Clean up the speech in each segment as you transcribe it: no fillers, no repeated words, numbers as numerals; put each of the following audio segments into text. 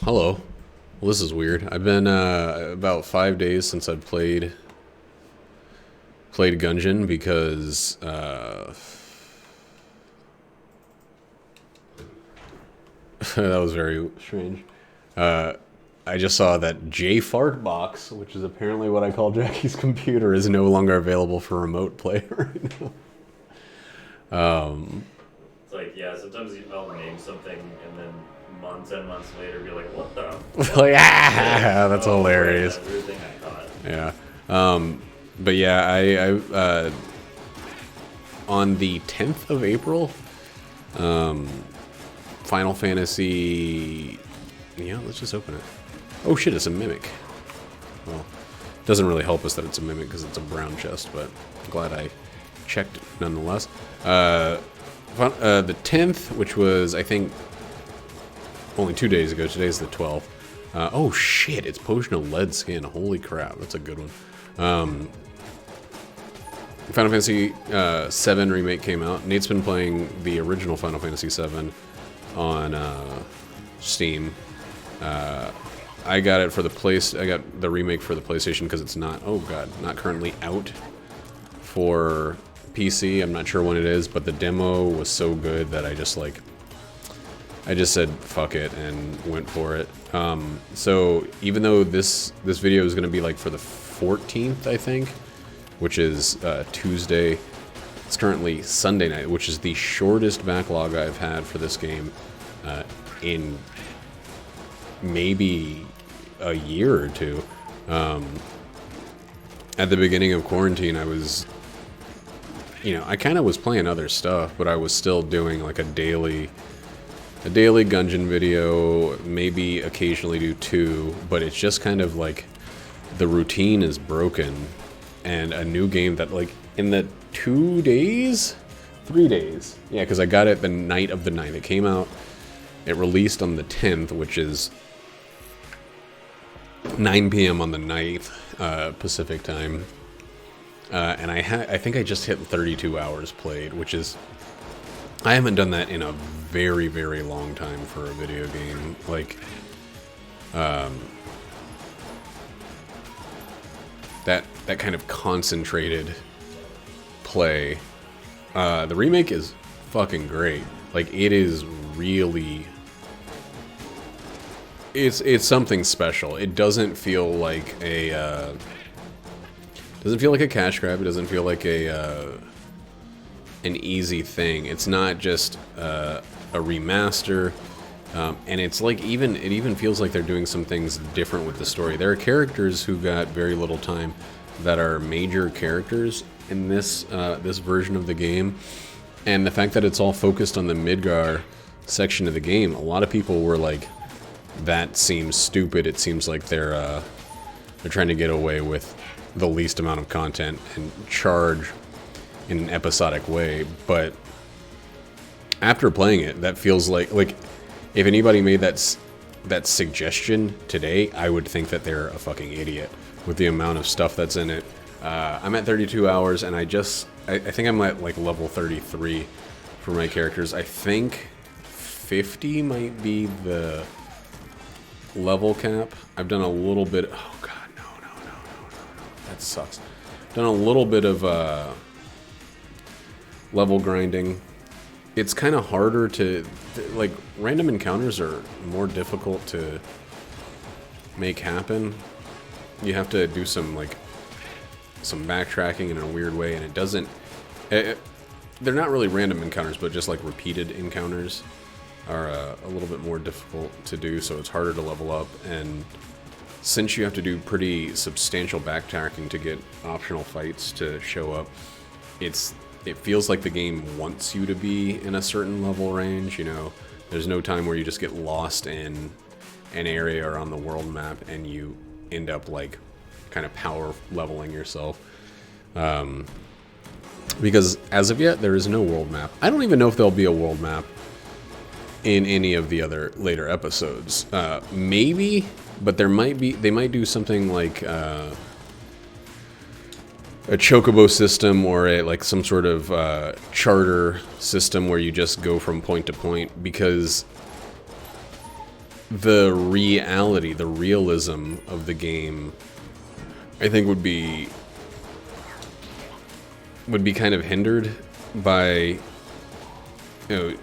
Hello. Well, this is weird. I've been about 5 days since I've played Gungeon because that was very strange. I just saw that J Fartbox, which is apparently what I call Jackie's computer, is no longer available for remote play right now. It's like, yeah, sometimes I'll name something and then months and months later be like, what the? Like, that's hilarious. That weird thing I caught. Yeah. But yeah, I on the 10th of April, Final Fantasy. Yeah, let's just open it. Oh shit, it's a mimic. Well, it doesn't really help us that it's a mimic because it's a brown chest, but I'm glad I checked nonetheless. The 10th, which was, I think, only 2 days ago. Today's the 12th. Oh shit, it's Potion of Lead Skin. Holy crap, that's a good one. Final Fantasy VII Remake came out. Nate's been playing the original Final Fantasy VII on Steam. I got it for I got the remake for the PlayStation because it's not, oh god, not currently out for PC. I'm not sure when it is, but the demo was so good that I just said fuck it and went for it. So even though this video is going to be like for the 14th, I think, which is Tuesday, it's currently Sunday night, which is the shortest backlog I've had for this game in maybe a year or two. At the beginning of quarantine, I was, I kind of was playing other stuff, but I was still doing like a daily Gungeon video, maybe occasionally do two, but it's just kind of like the routine is broken, and a new game that like in the 3 days, yeah, because I got it the night of the night it came out. It released on the 10th, which is 9 p.m. on the 9th Pacific time, and I think I just hit 32 hours played, which is, I haven't done that in a very, very long time for a video game. Like, that kind of concentrated play. The remake is fucking great. Like, it is really, it's something special. It doesn't feel like a cash grab. It doesn't feel like an easy thing. It's not just a remaster, and it's like it even feels like they're doing some things different with the story. There are characters who got very little time that are major characters in this version of the game, and the fact that it's all focused on the Midgar section of the game, a lot of people were like, that seems stupid. It seems like they're trying to get away with the least amount of content and charge in an episodic way. But after playing it, that feels like if anybody made that suggestion today, I would think that they're a fucking idiot with the amount of stuff that's in it. I'm at 32 hours, and I think I'm at like level 33 for my characters. I think 50 might be the level cap. I've done a little bit. Oh god, no. That sucks. Done a little bit of level grinding. It's kind of harder to, like, random encounters are more difficult to make happen. You have to do some backtracking in a weird way, and it doesn't, they're not really random encounters, but just like repeated encounters are a little bit more difficult to do, so it's harder to level up. And since you have to do pretty substantial backtracking to get optional fights to show up, it feels like the game wants you to be in a certain level range. There's no time where you just get lost in an area or on the world map and you end up like kind of power leveling yourself. Because as of yet, there is no world map. I don't even know if there'll be a world map in any of the other later episodes. Maybe, but they might do something like a chocobo system, or like some sort of charter system where you just go from point to point, because the reality, the realism of the game, I think would be kind of hindered by, you know,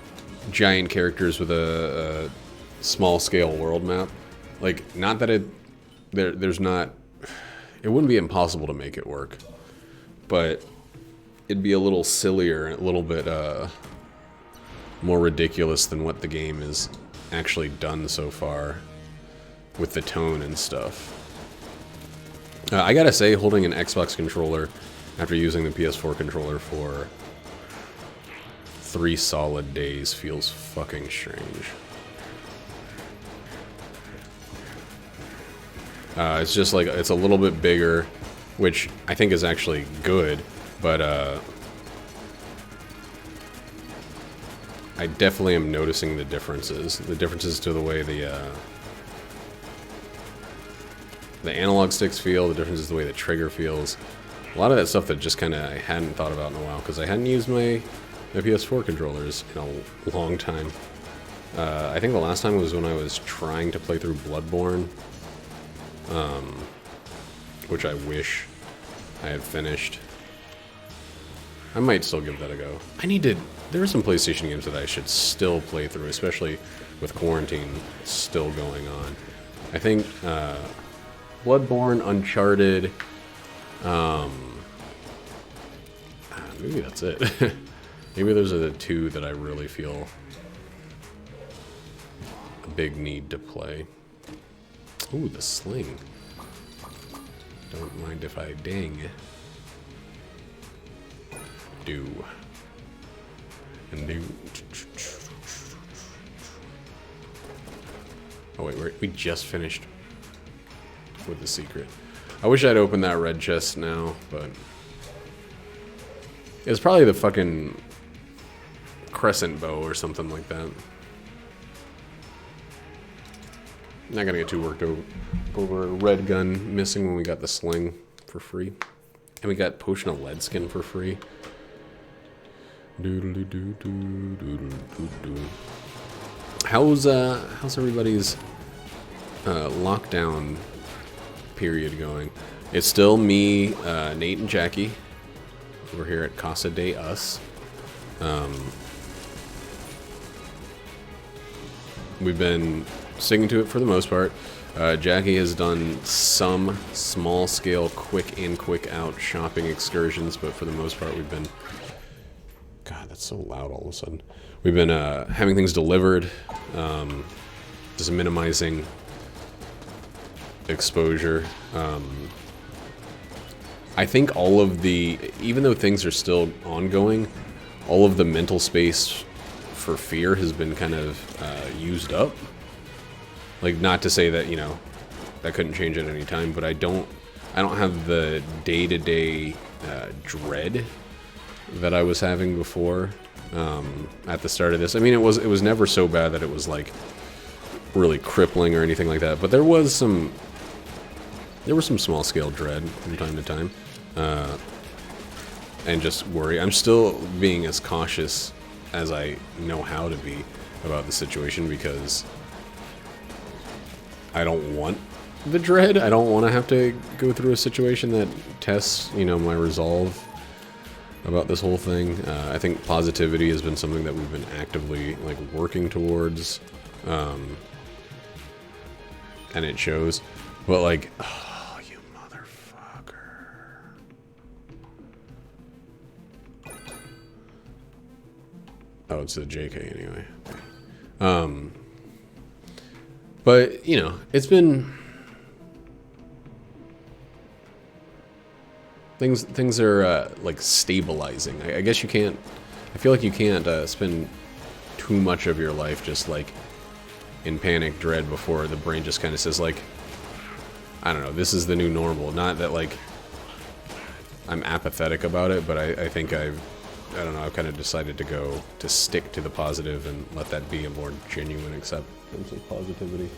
giant characters with a small scale world map. Like, not that there's not, it wouldn't be impossible to make it work, but it'd be a little sillier and a little bit more ridiculous than what the game is actually done so far with the tone and stuff. I gotta say, holding an Xbox controller after using the PS4 controller for 3 solid days feels fucking strange. It's just like, it's a little bit bigger, which I think is actually good, but I definitely am noticing the differences. The differences to the way the analog sticks feel, the differences to the way the trigger feels. A lot of that stuff that just kind of I hadn't thought about in a while, because I hadn't used my PS4 controllers in a long time. I think the last time was when I was trying to play through Bloodborne, which I wish I had finished. I might still give that a go. There are some PlayStation games that I should still play through, especially with quarantine still going on. I think Bloodborne, Uncharted, maybe that's it. Maybe those are the two that I really feel a big need to play. Ooh, the sling. Don't mind if I ding. Do. And do. Oh wait, we just finished with the secret. I wish I'd opened that red chest now, but it's probably the fucking crescent bow or something like that. Not gonna get too worked over a red gun missing when we got the sling for free. And we got Potion of Lead Skin for free. How's everybody's lockdown period going? It's still me, Nate, and Jackie. We're here at Casa de Us. We've been sticking to it for the most part. Jackie has done some small-scale, quick-in, quick-out shopping excursions, but for the most part we've been... God, that's so loud all of a sudden. We've been having things delivered, just minimizing exposure. I think all of even though things are still ongoing, all of the mental space for fear has been kind of used up. Like, not to say that, you know, that couldn't change at any time, but I don't have the day-to-day dread that I was having before at the start of this. I mean, it was never so bad that it was like really crippling or anything like that, but there was some small scale dread from time to time, and just worry. I'm still being as cautious as I know how to be about the situation, because I don't want the dread. I don't want to have to go through a situation that tests, you know, my resolve about this whole thing. I think positivity has been something that we've been actively, like, working towards, and it shows. But, like, oh, you motherfucker. Oh, it's a JK anyway. But, you know, it's been... Things are, like, stabilizing. I guess you can't... I feel like you can't spend too much of your life just, like, in panic dread before the brain just kind of says, like, I don't know, this is the new normal. Not that, like, I'm apathetic about it, but I think I don't know, I've kind of decided to stick to the positive and let that be a more genuine acceptance of positivity.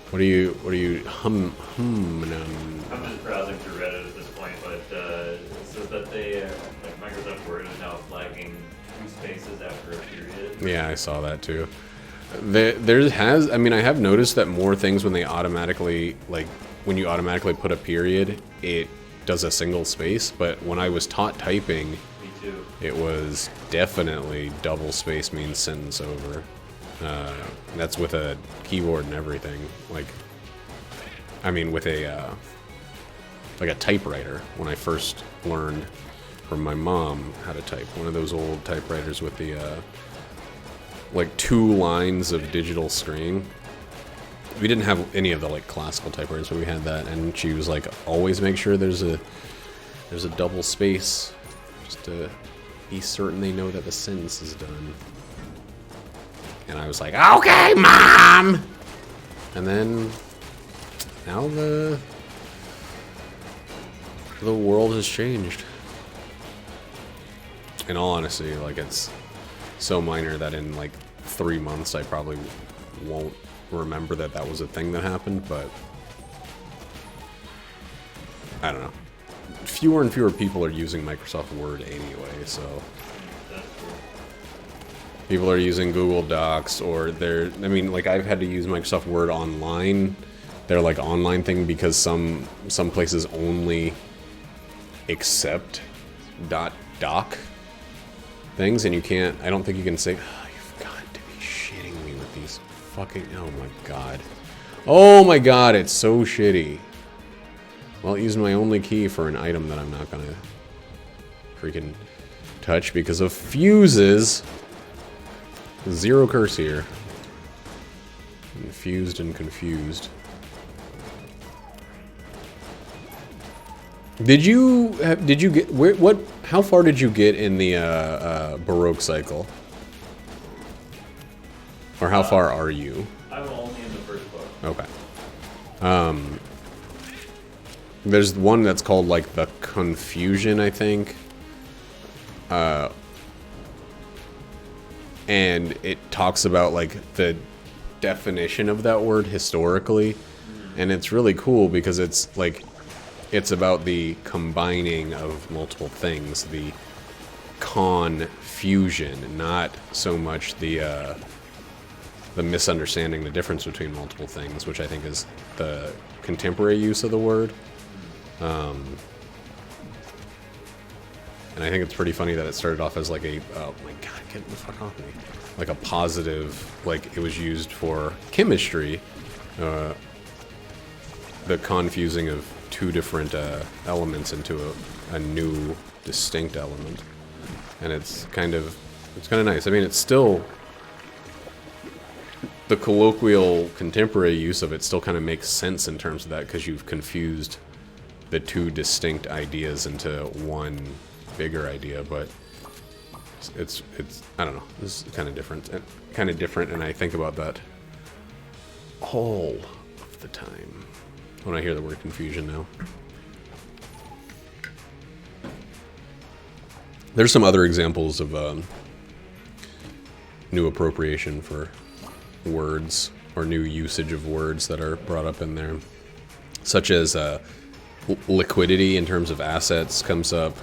What are you humming on? I'm just browsing through Reddit at this point, but it says that they, like, Microsoft Word is now flagging two spaces after a period. Yeah, I saw that too. I mean, I have noticed that more things when they automatically, like, when you automatically put a period, it does a single space, but when I was taught typing, Me too. it was definitely double space means sentence over. That's with a keyboard and everything. Like, I mean, with a, like a typewriter, when I first learned from my mom how to type. One of those old typewriters with the, like 2 lines of digital string. We didn't have any of the like classical typewriters, but we had that, and she was like, always make sure there's a double space, just to be certain they know that the sentence is done. And I was like, okay, Mom! And then, now the world has changed. In all honesty, like, it's so minor that in like 3 months I probably won't remember that that was a thing that happened, but I don't know. Fewer and fewer people are using Microsoft Word anyway, so people are using Google Docs, or I mean, like, I've had to use Microsoft Word online, their like online thing, because some places only accept .doc things, and you can't, I don't think you can say, oh, you've got to be shitting me with these fucking, oh my god. Oh my god, it's so shitty. Well, using my only key for an item that I'm not gonna freaking touch because of fuses. Zero curse here. Confused and confused. Did you get how far did you get in the Baroque cycle? Or how far are you? I'm only in the first book. Okay. There's one that's called like the Confusion, I think. And it talks about like the definition of that word historically, and it's really cool because it's like it's about the combining of multiple things, the confusion, not so much the misunderstanding the difference between multiple things, which I think is the contemporary use of the word. And I think it's pretty funny that it started off as like a, oh my god, get the fuck off me. Like a positive, like it was used for chemistry, the confusing of 2 different elements into a new distinct element. And it's kind of nice. I mean, it's still, the colloquial contemporary use of it still kind of makes sense in terms of that, because you've confused the 2 distinct ideas into one bigger idea, but it's I don't know, this is kind of different, and I think about that all of the time when I hear the word confusion now. There's some other examples of new appropriation for words, or new usage of words that are brought up in there, such as liquidity in terms of assets comes up.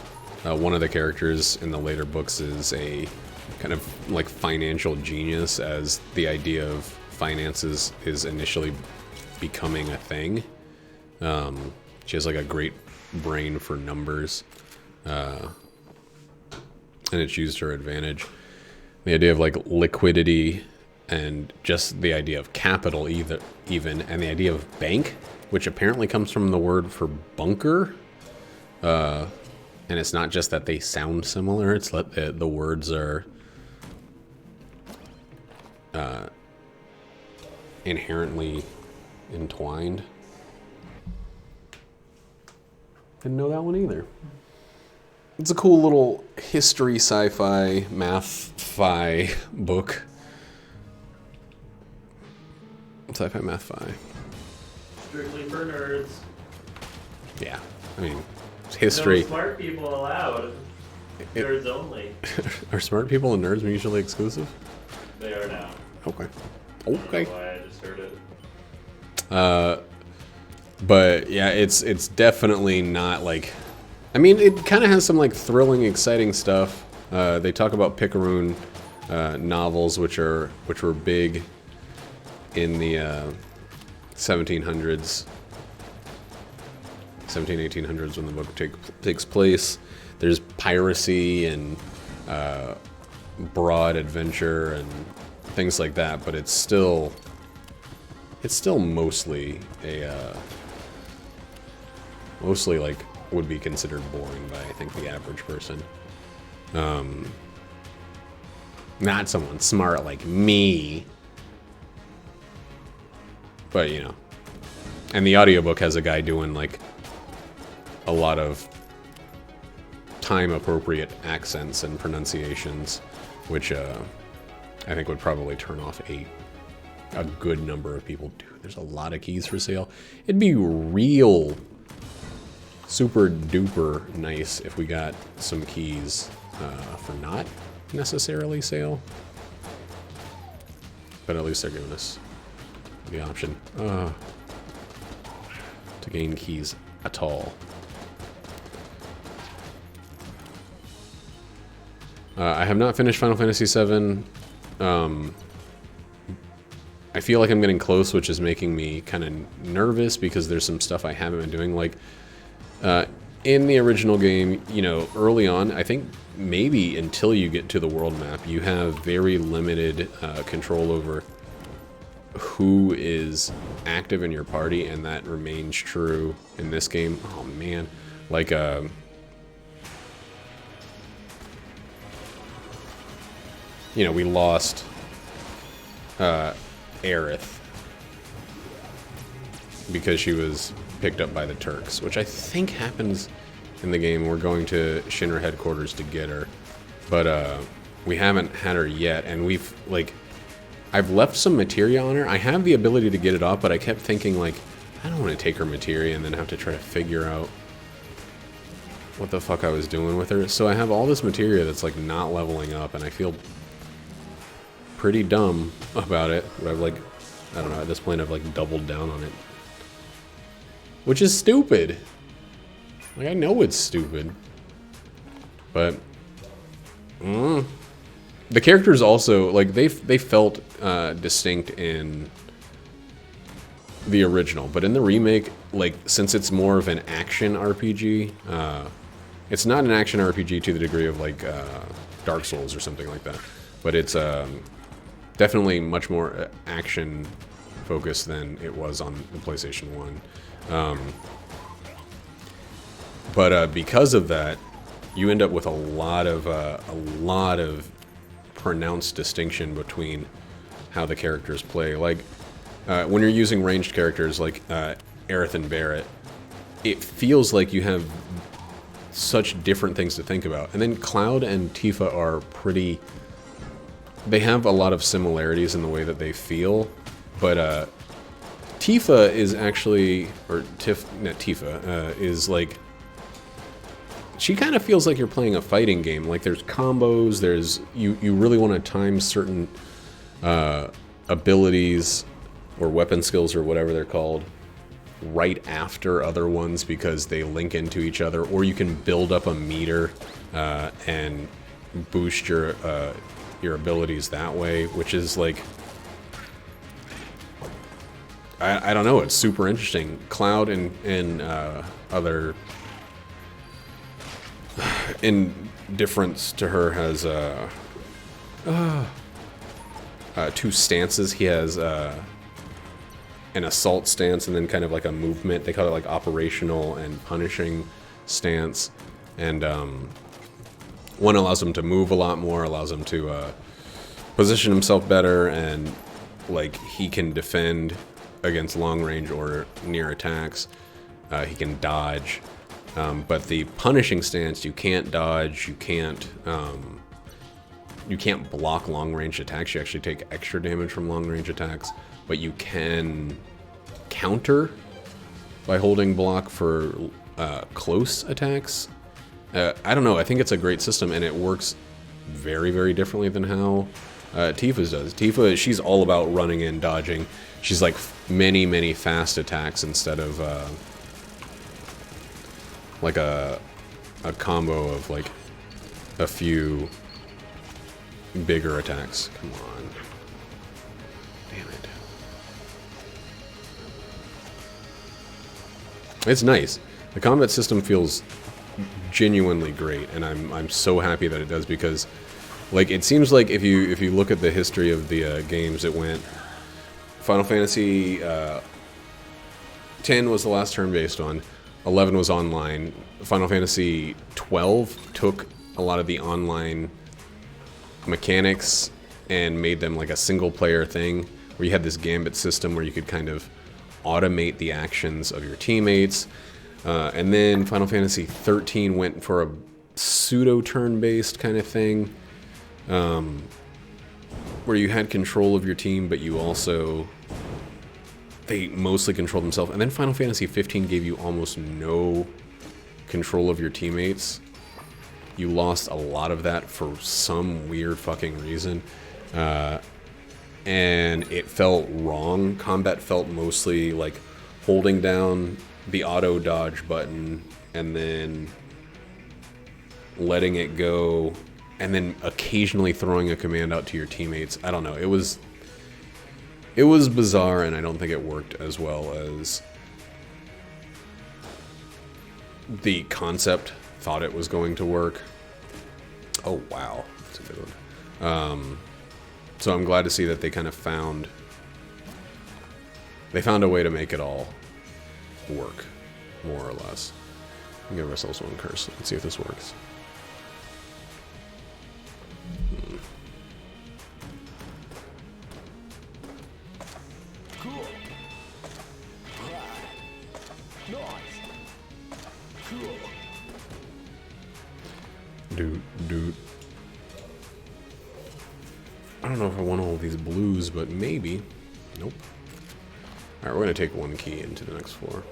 One of the characters in the later books is a kind of like financial genius, as the idea of finances is initially becoming a thing. She has like a great brain for numbers, and it's used to her advantage. The idea of like liquidity, and just the idea of capital even, and the idea of bank, which apparently comes from the word for bunker. And it's not just that they sound similar, it's that the words are inherently entwined. Didn't know that one either. It's a cool little history, sci-fi, math-fi book. Sci-fi, math-fi. Strictly for nerds. Yeah, I mean, it's history. No smart people allowed. Nerds only. Are smart people and nerds mutually exclusive? They are now. Okay. I don't know why I just heard it. But yeah, it's definitely not like, I mean, it kind of has some like thrilling, exciting stuff. They talk about Picaroon novels, which were big in the 1700s, 1800s when the book takes place. There's piracy and broad adventure and things like that, but it's still mostly a mostly like would be considered boring by I think the average person. Not someone smart like me, but you know. And the audiobook has a guy doing like a lot of time appropriate accents and pronunciations, which I think would probably turn off a good number of people. Dude, there's a lot of keys for sale. It'd be real super duper nice if we got some keys for not necessarily sale, but at least they're giving us the option to gain keys at all. I have not finished Final Fantasy VII. I feel like I'm getting close, which is making me kind of nervous because there's some stuff I haven't been doing. Like, in the original game, you know, early on, I think maybe until you get to the world map, you have very limited control over who is active in your party, and that remains true in this game. Oh, man. Like, you know, we lost Aerith because she was picked up by the Turks, which I think happens in the game. We're going to Shinra headquarters to get her, but we haven't had her yet, and we've, like, I've left some materia on her. I have the ability to get it off, but I kept thinking, like, I don't want to take her materia and then have to try to figure out what the fuck I was doing with her. So I have all this materia that's, like, not leveling up, and I feel pretty dumb about it, but I've, like, I don't know, at this point I've, like, doubled down on it. Which is stupid. Like, I know it's stupid. But the characters also, like, they felt distinct in the original, but in the remake, like, since it's more of an action RPG, it's not an action RPG to the degree of, like, Dark Souls or something like that, but it's definitely much more action focused than it was on the PlayStation 1. But because of that, you end up with a lot of pronounced distinction between how the characters play. Like, when you're using ranged characters like Aerith and Barret, it feels like you have such different things to think about. And then Cloud and Tifa are pretty... They have a lot of similarities in the way that they feel, but Tifa is actually... Or Tifa is like... She kind of feels like you're playing a fighting game. Like, there's combos, there's... You really want to time certain abilities or weapon skills or whatever they're called right after other ones because they link into each other, or you can build up a meter and boost your abilities that way, which is like... I don't know, it's super interesting. Cloud and other... in difference to her has two stances. He has an assault stance and then kind of like a movement. They call it like operational and punishing stance. And one allows him to move a lot more, allows him to position himself better, and like he can defend against long range or near attacks. He can dodge. But the punishing stance, you can't dodge, you can't block long-range attacks. You actually take extra damage from long-range attacks, but you can counter by holding block for close attacks. I don't know, I think it's a great system, and it works very, very differently than how Tifa's does. Tifa, she's all about running in, dodging. She's like many, many fast attacks instead of... like a combo of like a few bigger attacks. Come on. Damn it. It's nice. The combat system feels genuinely great, and I'm so happy that it does, because like it seems like if you look at the history of the games, it went Final Fantasy 10 was the last turn-based one. 11 was online. Final Fantasy 12 took a lot of the online mechanics and made them like a single-player thing, where you had this gambit system where you could kind of automate the actions of your teammates. And then Final Fantasy 13 went for a pseudo turn-based kind of thing, where you had control of your team, but you also... they mostly controlled themselves. And then Final Fantasy 15 gave you almost no control of your teammates. You lost a lot of that for some weird fucking reason. And it felt wrong. Combat felt mostly like holding down the auto dodge button and then letting it go, and then occasionally throwing a command out to your teammates. I don't know. It was bizarre, and I don't think it worked as well as the concept thought it was going to work. Oh, wow. That's a good one. So I'm glad to see that they kind of found a way to make it all work, more or less. Give ourselves one curse. Let's see if this works. Cool. Nice. Cool. Dude. I don't know if I want all these blues, but maybe. Nope. Alright, we're gonna take one key into the next floor.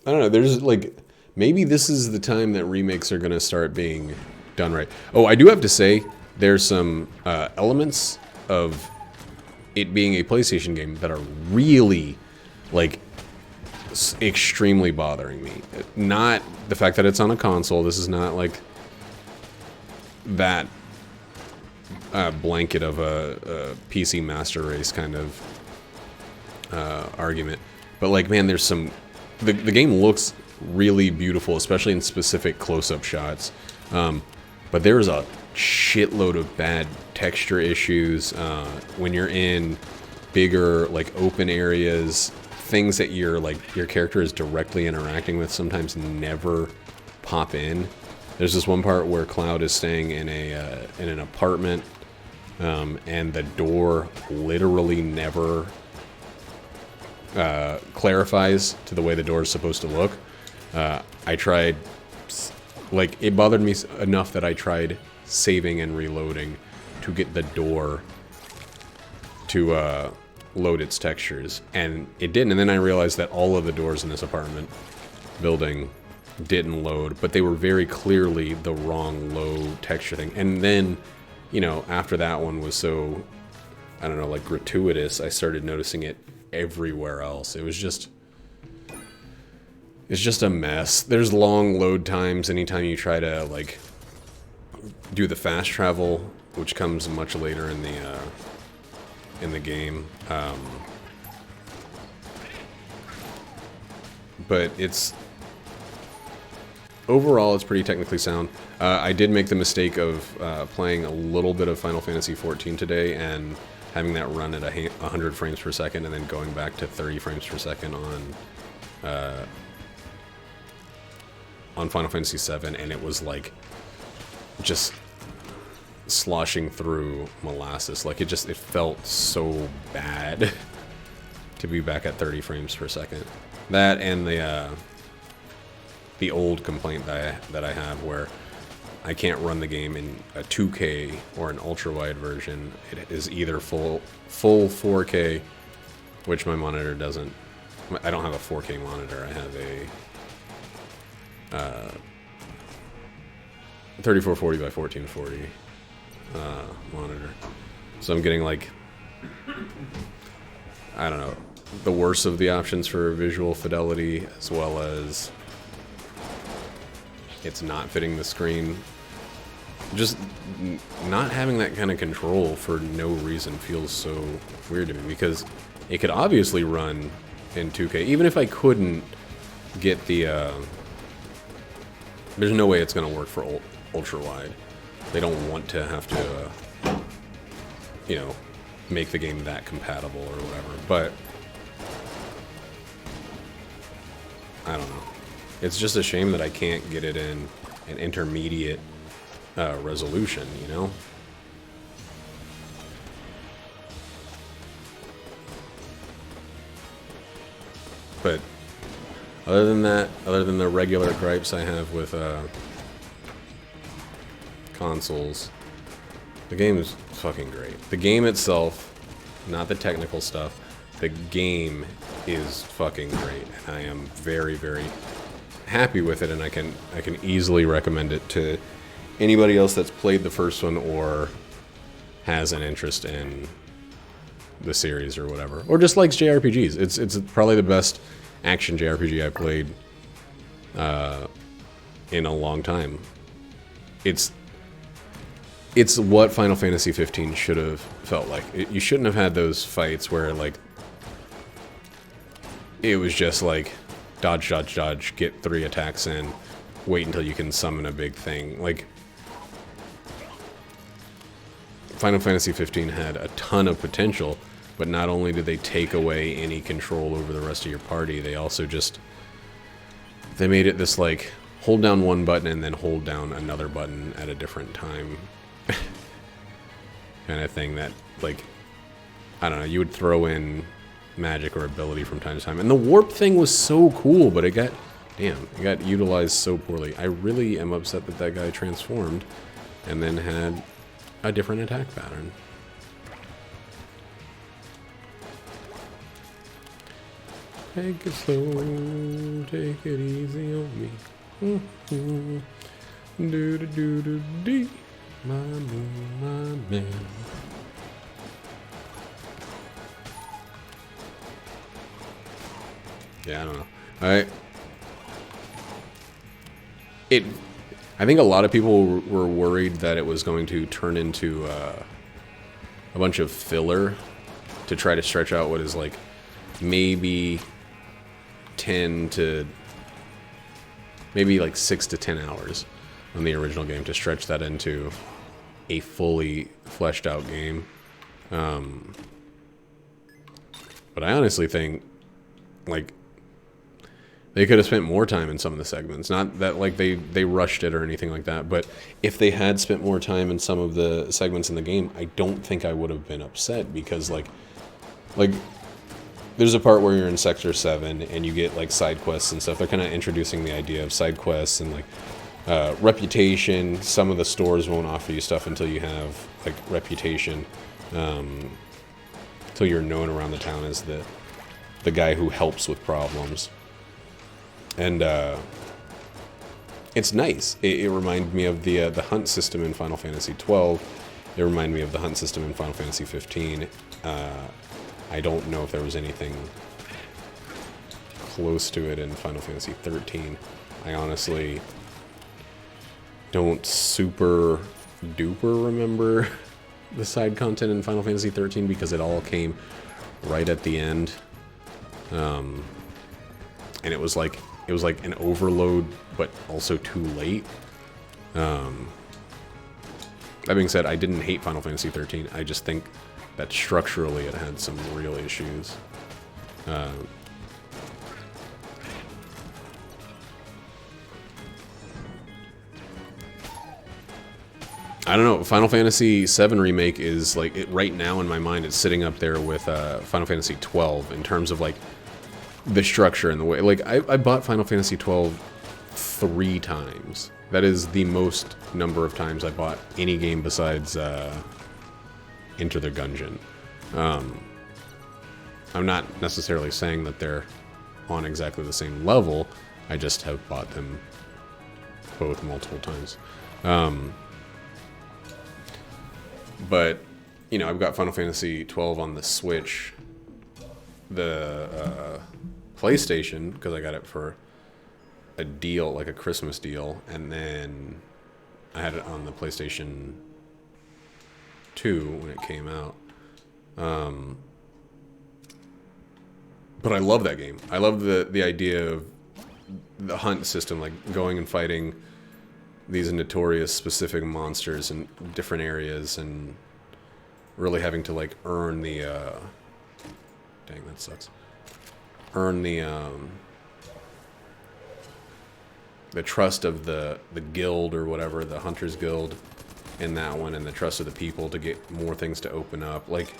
I don't know, there's like, maybe this is the time that remakes are gonna start being done right. Oh, I do have to say, there's some elements of it being a PlayStation game that are really, like, extremely bothering me. Not the fact that it's on a console. This is not, like, that blanket of a PC master race kind of argument. But, like, man, there's some... The game looks really beautiful, especially in specific close-up shots. But there's a shitload of bad texture issues when you're in bigger, like, open areas. Things that your character is directly interacting with sometimes never pop in. There's this one part where Cloud is staying in an apartment, and the door literally never clarifies to the way the door is supposed to look. I tried, like, it bothered me enough that I tried saving and reloading to get the door to load its textures, and it didn't. And then I realized that all of the doors in this apartment building didn't load, but they were very clearly the wrong low texture thing. And then, you know, after that one was so, I don't know, like, gratuitous, I started noticing it everywhere else. It's just a mess. There's long load times anytime you try to, like, do the fast travel, which comes much later in the game. But it's... overall, it's pretty technically sound. I did make the mistake of playing a little bit of Final Fantasy XIV today and having that run at 100 frames per second and then going back to 30 frames per second on Final Fantasy VII, and it was like just sloshing through molasses. Like, it felt so bad to be back at 30 frames per second. That and the old complaint that I have where I can't run the game in a 2K or an ultra-wide version. It is either full 4K, which my monitor doesn't. I don't have a 4K monitor. I have a 3440 by 1440 monitor. So I'm getting, like, I don't know, the worst of the options for visual fidelity, as well as it's not fitting the screen. Just not having that kind of control for no reason feels so weird to me, because it could obviously run in 2K. Even if I couldn't get the... there's no way it's going to work for ultra-wide. They don't want to have to, you know, make the game that compatible or whatever. But I don't know. It's just a shame that I can't get it in an intermediate resolution, you know? But other than that, other than the regular gripes I have with consoles, the game is fucking great. The game itself, not the technical stuff, the game is fucking great. And I am very, very happy with it, and I can easily recommend it to anybody else that's played the first one or has an interest in the series or whatever, or just likes JRPGs. It's probably the best action JRPG I played in a long time. It's what Final Fantasy 15 should have felt like. You shouldn't have had those fights where, like, it was just like dodge, dodge, dodge, get 3 attacks in, wait until you can summon a big thing. Like, Final Fantasy 15 had a ton of potential, but not only did they take away any control over the rest of your party, they also just... they made it this, like, hold down one button and then hold down another button at a different time kind of thing that, like, I don't know, you would throw in magic or ability from time to time. And the warp thing was so cool, but it got utilized so poorly. I really am upset that that guy transformed and then had a different attack pattern. Take it slow, take it easy on me. Do do do do dee, my man. Yeah, I don't know. I think a lot of people were worried that it was going to turn into a bunch of filler to try to stretch out what is, like, maybe 10 to maybe like 6 to 10 hours on the original game, to stretch that into a fully fleshed out game. But I honestly think, like, they could have spent more time in some of the segments. Not that, like, they rushed it or anything like that, but if they had spent more time in some of the segments in the game, I don't think I would have been upset, because, like there's a part where you're in Sector 7 and you get, like, side quests and stuff. They're kind of introducing the idea of side quests and, like, reputation. Some of the stores won't offer you stuff until you have, like, reputation. Until you're known around the town as the guy who helps with problems. And it's nice. It reminded me of the hunt system in Final Fantasy 12. It reminded me of the hunt system in Final Fantasy 15. I don't know if there was anything close to it in Final Fantasy 13. I honestly don't super duper remember the side content in Final Fantasy 13, because it all came right at the end. And it was like an overload, but also too late. That being said, I didn't hate Final Fantasy 13. I just think that structurally it had some real issues. I don't know. Final Fantasy VII Remake is, like, right now in my mind, it's sitting up there with Final Fantasy 12 in terms of, like, the structure and the way. Like, I bought Final Fantasy 12 3 times. That is the most number of times I bought any game besides Enter the Gungeon. I'm not necessarily saying that they're on exactly the same level. I just have bought them both multiple times. But, you know, I've got Final Fantasy 12 on the Switch, the PlayStation, because I got it for a deal, like a Christmas deal, and then I had it on the PlayStation 2 when it came out. But I love that game. I love the idea of the hunt system, like going and fighting these notorious specific monsters in different areas, and really having to like earn the dang, that sucks. Earn the trust of the guild or whatever, the Hunters Guild in that one, and the trust of the people to get more things to open up. Like,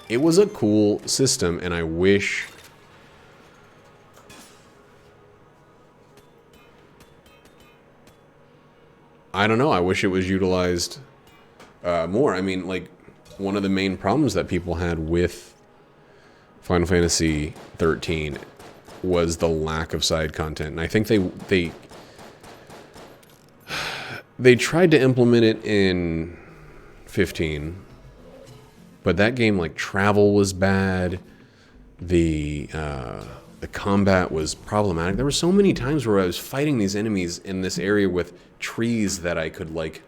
it was a cool system, and I wish I don't know, I wish it was utilized more. I mean, like, one of the main problems that people had with Final Fantasy 13 was the lack of side content, and I think they tried to implement it in 15, but that game, like, travel was bad. The combat was problematic. There were so many times where I was fighting these enemies in this area with trees that I could, like,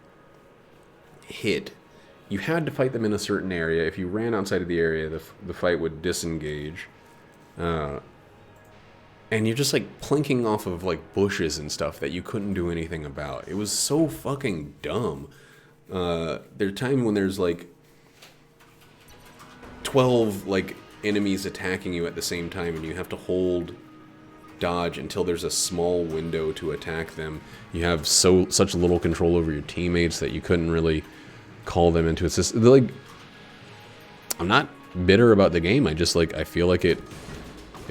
hit. You had to fight them in a certain area. If you ran outside of the area, the fight would disengage. And you're just, like, plinking off of, like, bushes and stuff that you couldn't do anything about. It was so fucking dumb. There's time when there's, like, 12, like, enemies attacking you at the same time, and you have to hold dodge until there's a small window to attack them. You have such little control over your teammates that you couldn't really call them into assist. Like, I'm not bitter about the game. I just, like, I feel like it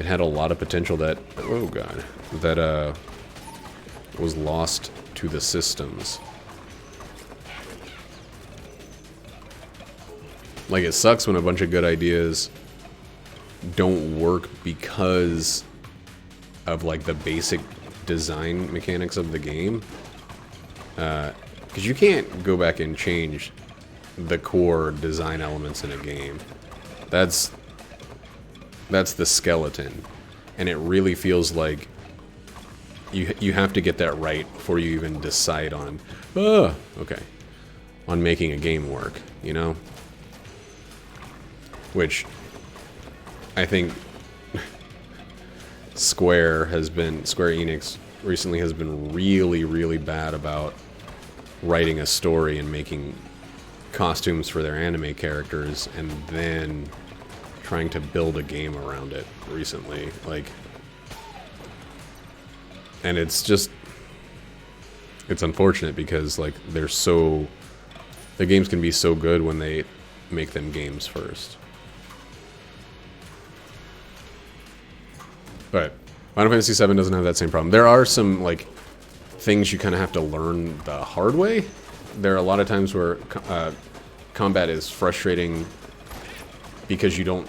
had a lot of potential that, oh god, that was lost to the systems. Like, it sucks when a bunch of good ideas don't work because of, like, the basic design mechanics of the game. Because you can't go back and change the core design elements in a game. That's the skeleton. And it really feels like you have to get that right before you even decide on, on making a game work, you know? Which I think Square Enix recently has been really, really bad about writing a story and making costumes for their anime characters and then trying to build a game around it recently. Like, and it's unfortunate because, like, the games can be so good when they make them games first. But Final Fantasy VII doesn't have that same problem. There are some, like, things you kind of have to learn the hard way. There are a lot of times where combat is frustrating because you don't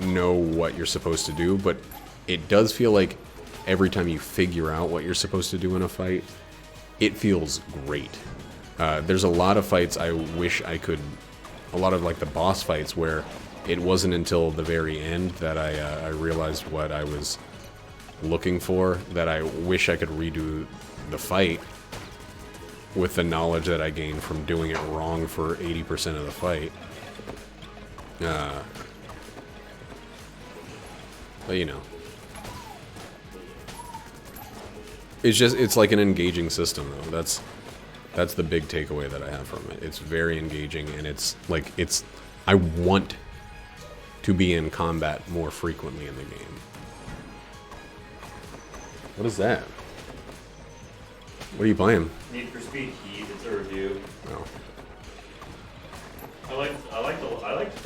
know what you're supposed to do, but it does feel like every time you figure out what you're supposed to do in a fight, it feels great. There's a lot of fights I wish I could... A lot of, like, the boss fights where it wasn't until the very end that I realized what I was looking for, that I wish I could redo the fight with the knowledge that I gained from doing it wrong for 80% of the fight. But, you know. It's like an engaging system, though. That's the big takeaway that I have from it. It's very engaging, and it's like, I want to be in combat more frequently in the game. What is that? What are you playing? Need for Speed Heat. It's a review. Oh. I like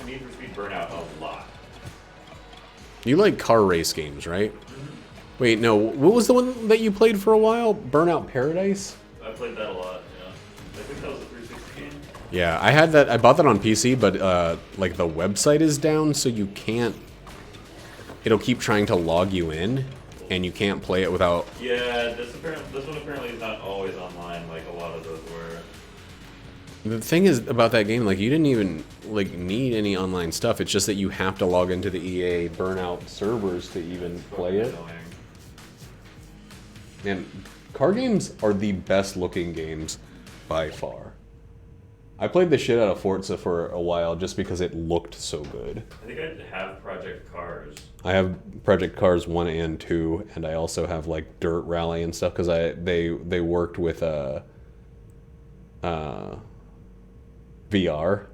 Need for Speed Burnout a lot. You like car race games, right? Mm-hmm. Wait, no. What was the one that you played for a while? Burnout Paradise? I played that a lot, yeah. I think that was a 360 game. Yeah, I had that. I bought that on PC, but like, the website is down, so you can't... It'll keep trying to log you in, and you can't play it without... Yeah, this one apparently is not always online like a lot of those were. The thing is about that game, like, you didn't even, like, need any online stuff. It's just that you have to log into the EA Burnout servers to even play it. And car games are the best looking games by far. I played the shit out of Forza for a while just because it looked so good. I think I have Project Cars. I have Project Cars 1 and 2, and I also have like Dirt Rally and stuff because they worked with VR,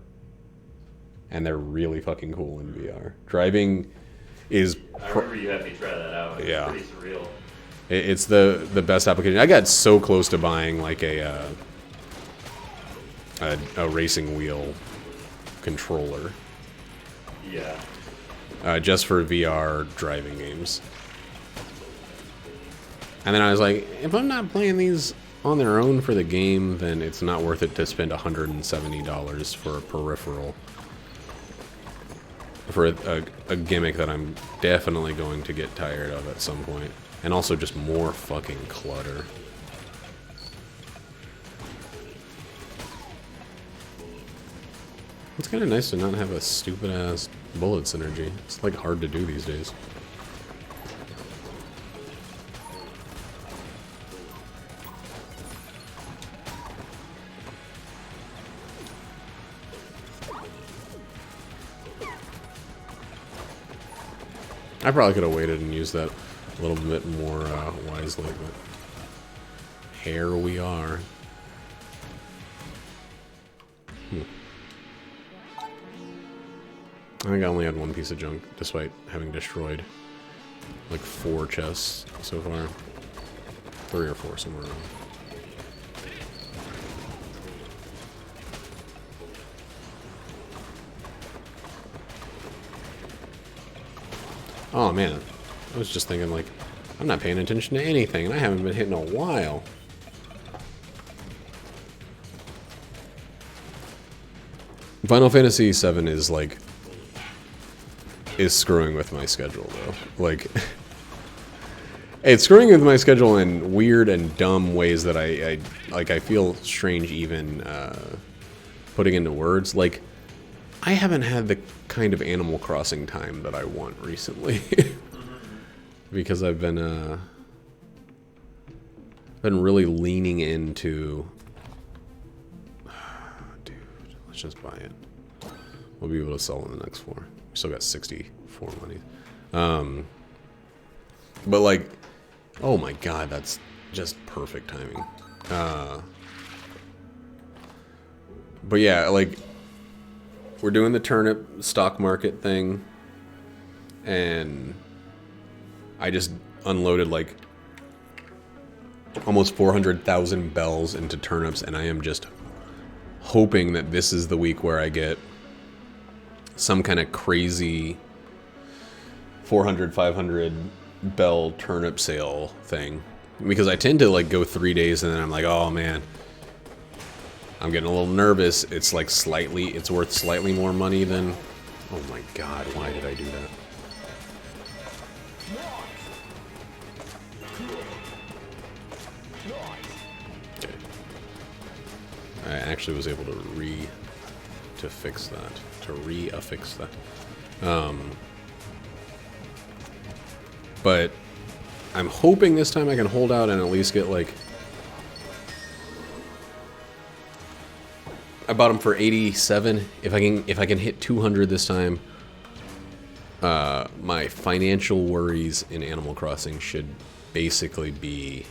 and they're really fucking cool in VR. Driving is I remember you had me try that out. It's Yeah. pretty surreal. it's the best application. I got so close to buying like a racing wheel controller Yeah. just for VR driving games. And then I was like, if I'm not playing these on their own for the game, then it's not worth it to spend $170 for a peripheral. For a gimmick that I'm definitely going to get tired of at some point. And also just more fucking clutter. It's kind of nice to not have a stupid-ass bullet synergy. It's, like, hard to do these days. I probably could have waited and used that a little bit more wisely, but here we are. I think I only had one piece of junk, despite having destroyed like 4 chests so far. 3 or 4, somewhere around. Oh man, I was just thinking like, I'm not paying attention to anything, and I haven't been hitting a while. Final Fantasy VII is like, is screwing with my schedule though. Like, it's screwing with my schedule in weird and dumb ways that I feel strange even putting into words. Like, I haven't had the kind of Animal Crossing time that I want recently. Because I've been really leaning into... Dude, let's just buy it. We'll be able to sell in the next 4. We still got 64 money. But like, oh my god, that's just perfect timing. But yeah, like, we're doing the turnip stock market thing, and I just unloaded like almost 400,000 bells into turnips, and I am just hoping that this is the week where I get some kind of crazy 400, 500 bell turnip sale thing. Because I tend to like go 3 days and then I'm like, oh man, I'm getting a little nervous. It's like it's worth slightly more money than... Oh my god, why did I do that? Okay. I actually was able to fix that. To re-affix that. But I'm hoping this time I can hold out and at least get like... I bought them for 87. If I can hit 200 this time, my financial worries in Animal Crossing should basically be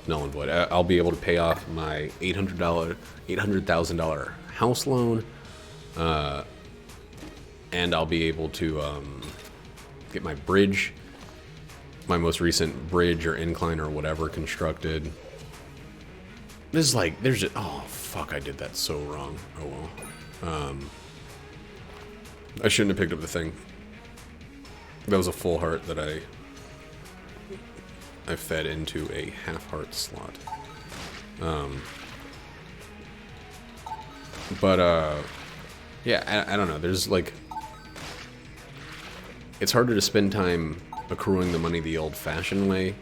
null and void. I'll be able to pay off my $800,000 house loan, and I'll be able to get my bridge, my most recent bridge or incline or whatever constructed. This is like, there's just, oh fuck, I did that so wrong. Oh well. I shouldn't have picked up the thing. That was a full heart that I fed into a half heart slot. Yeah, I don't know. There's like, it's harder to spend time accruing the money the old-fashioned way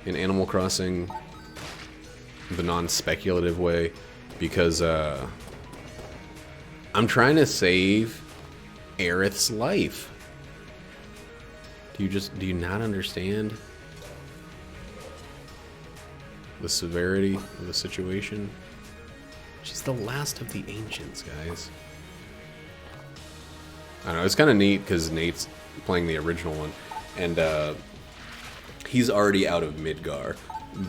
in Animal Crossing, the non-speculative way, because I'm trying to save Aerith's life. Do you not understand? the severity of the situation. She's the last of the ancients, guys. I don't know, it's kind of neat because Nate's playing the original one, and he's already out of Midgar.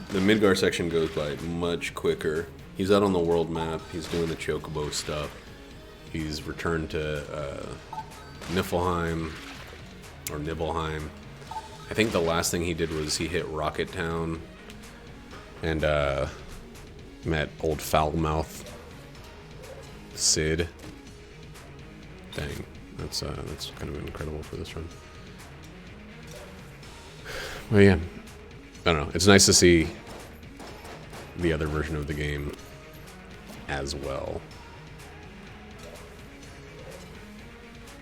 The Midgar section goes by much quicker. He's out on the world map, he's doing the Chocobo stuff. He's returned to Niflheim, or Nibelheim. I think the last thing he did was he hit Rocket Town and met old Foulmouth Sid. Dang, that's kind of incredible for this run. Well, yeah, I don't know. It's nice to see the other version of the game as well.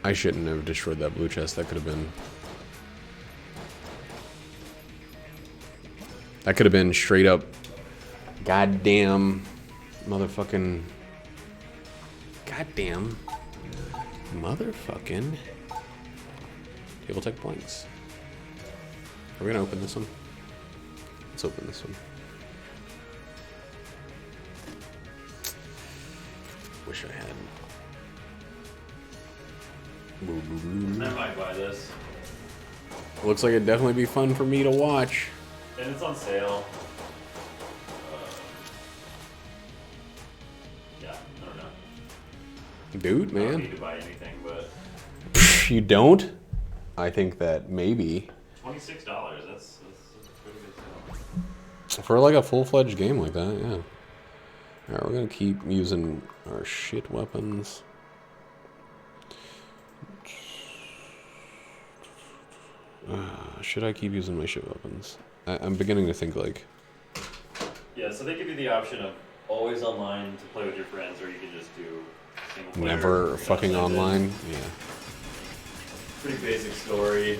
I shouldn't have destroyed that blue chest. That could have been... That could have been straight up goddamn motherfucking... Goddamn motherfucking table tech blanks. Are we gonna open this one? Let's open this one. Wish I had. I might buy this. Looks like it'd definitely be fun for me to watch. And it's on sale. Yeah, I don't know. Dude, I don't man. need to buy anything, but You don't? I think that maybe. $26. That's a pretty good sale. For like a full-fledged game like that, yeah. Alright, we're gonna keep using our shit weapons. Should I keep using my shit weapons? I'm beginning to think like... Yeah, so they give you the option of always online to play with your friends, or you can just do single player. Never fucking online? Yeah. Pretty basic story.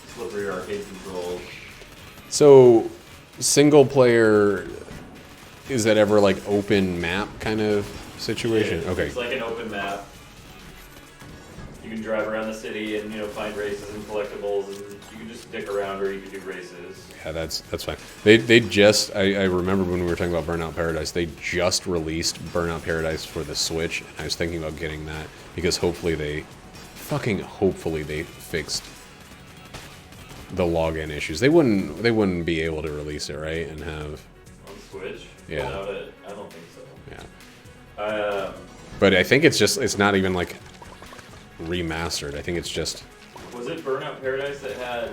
Slippery arcade controls. So, single player, is that ever like open map kind of situation? Yeah, Okay. It's like an open map. You can drive around the city and, you know, find races and collectibles, and you can just stick around, or you can do races. Yeah, that's fine. They just, I remember when we were talking about Burnout Paradise, they just released Burnout Paradise for the Switch, and I was thinking about getting that because hopefully they fixed the login issues. They wouldn't be able to release it, right? And have On Switch? Yeah. Without it? I don't think so. yeah. But I think it's not even like remastered. I think it's just. Was it Burnout Paradise that had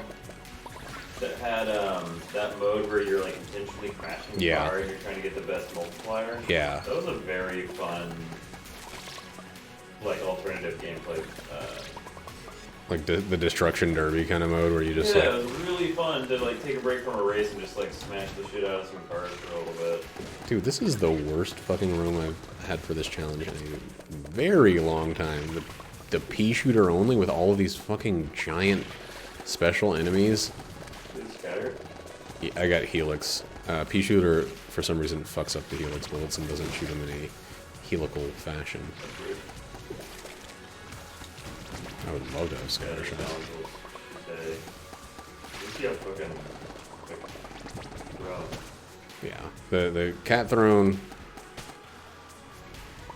that mode where you're like intentionally crashing the car and you're trying to get the best multiplier? Yeah. That was a very fun, like, alternative gameplay. Like the destruction derby kind of mode where you just Yeah, like. it was really fun to like take a break from a race and just like smash the shit out of some cars for a little bit. Dude, this is the worst fucking room I've had for this challenge in a very long time. The pea shooter only with all of these fucking giant special enemies. Did it scatter? Yeah, I got Helix. Pea shooter for some reason fucks up the Helix bullets and doesn't shoot them in a helical fashion. That's weird. I would love to have scatter shots. You see how fucking like, rough. Yeah, the cat throne